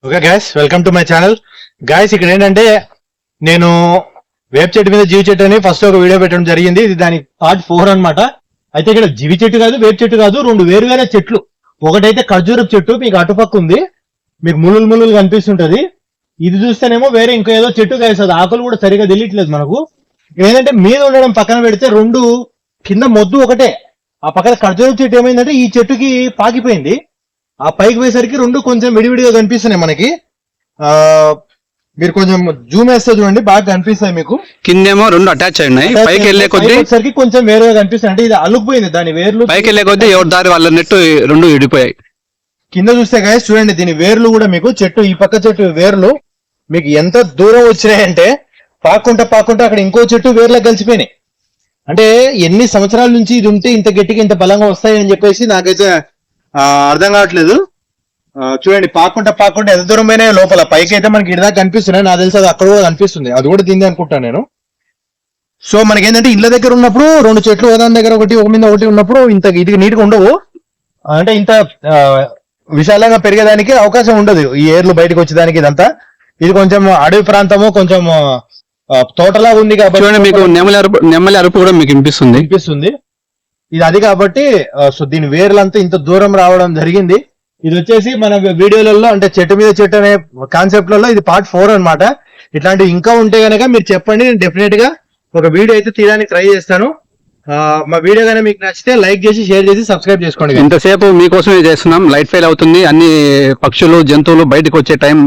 Okay guys, welcome to my channel. Guys, ఇక్కడ ఏంటంటే నేను వేప చెట్టు మీద జీవి చెట్టు అని ఫస్ట్ ఒక వీడియో పెట్టడం జరిగింది. ఇది దాని పార్ట్ 4 అన్నమాట. అయితే ఇక్కడ జీవి చెట్టు కాదు, వేప చెట్టు కాదు, రెండు వేరు వేరే చెట్లు. ఒకటైతే ఖర్జూరపు చెట్టు మీకు అటుపక్క ఉంది, మీకు ముళ్ళు కనిపిస్తుంటది. ఇది చూస్తేనేమో వేరే ఇంకో ఏదో చెట్టు గైస్, అది ఆకులు కూడా సరిగా తెలియట్లేదు మనకు. ఏంటంటే మీద ఉండడం పక్కన పెడితే రెండు కింద మొద్దు ఒకటే. ఆ పక్కన ఖర్జూరపు చెట్టు ఏమైందంటే ఈ చెట్టుకి పాకిపోయింది. ఆ పైకి పోయేసరికి రెండు కొంచెం విడివిడిగా కనిపిస్తున్నాయి మనకి. మీరు కొంచెం జూమ్ వేస్తే చూడండి, బాగా కనిపిస్తాయి మీకు. కిందేమో రెండు అటాచ్ అయినాయి, పైకి వెళ్లే కొద్ది కొంచెం వేరుగా కనిపిస్తాయి. అంటే ఇది అల్లుకుపోయింది, దాని వేర్లు పైకి వెళ్లే కొద్ది ఎవరి దారి వాళ్ళ నెట్టు రెండు విడిపోయాయి. కింద చూస్తే గాయస్ చూడండి, దీని వేర్లు కూడా మీకు చెట్టు, ఈ పక్క చెట్టు వేర్లు మీకు ఎంత దూరం వచ్చినాయంటే పాకుంటా అక్కడ ఇంకో చెట్టు వేర్లకు కలిసిపోయినాయి. అంటే ఎన్ని సంవత్సరాల నుంచి ఇది ఉంటే ఇంత గట్టిగా ఇంత బలంగా వస్తాయి అని చెప్పేసి నాకైతే అర్థం కావట్లేదు. చూడండి, పాకుంటా ఎంత దూరం పోయినాయో లోపల. పైకి అయితే మనకి ఇడిదాకా కనిపిస్తున్నాయి, నాకు తెలిసి అది అక్కడ కూడా కనిపిస్తుంది, అది కూడా తింది అనుకుంటాను నేను. సో మనకి ఏంటంటే ఇళ్ళ దగ్గర ఉన్నప్పుడు రెండు చెట్లు ఒకదాని దగ్గర ఒకటి ఒక మీద ఒకటి ఉన్నప్పుడు ఇంత ఇది నీట్గా ఉండవు, అంటే ఇంత విశాలంగా పెరిగేదానికి అవకాశం ఉండదు ఈ ఏర్లు బయటకు వచ్చేదానికి. ఇదంతా ఇది కొంచెం అడవి ప్రాంతము, కొంచెం తోటలా ఉంది కాబట్టి చూడండి, మీకు నెమ్మలి అరుపు కూడా మీకు వినిపిస్తుంది. ఇది అది కాబట్టి సో దీని వేర్లంతా ఇంత దూరం రావడం జరిగింది. ఇది వచ్చేసి మన వీడియోలలో అంటే చెట్టు మీద చెట్టు అనే కాన్సెప్ట్లలో ఇది పార్ట్ 4 అన్నమాట. ఇట్లాంటివి ఇంకా ఉంటే గనక మీరు చెప్పండి, నేను డెఫినెట్ గా ఒక వీడియో అయితే తీయడానికి ట్రై చేస్తాను. మా వీడియో కానీ మీకు నచ్చితే లైక్ చేసి, షేర్ చేసి, సబ్స్క్రైబ్ చేసుకోండి. ఇంతసేపు మీకోసమే చేస్తున్నాం. లైట్ ఫెయిల్ అవుతుంది, అన్ని పక్షులు జంతువులు బయటకు వచ్చే టైం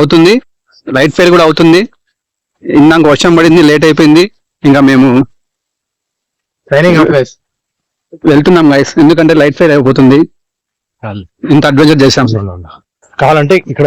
అవుతుంది, లైట్ ఫెయిల్ కూడా అవుతుంది. ఇందాక వర్షం పడింది, లేట్ అయిపోయింది, ఇంకా మేము వెళ్తున్నాం గైస్, ఎందుకంటే లైట్ ఫెయిల్ అయిపోతుంది. ఇంత అడ్వెంచర్ చేసాం. కావాలంటే ఇక్కడ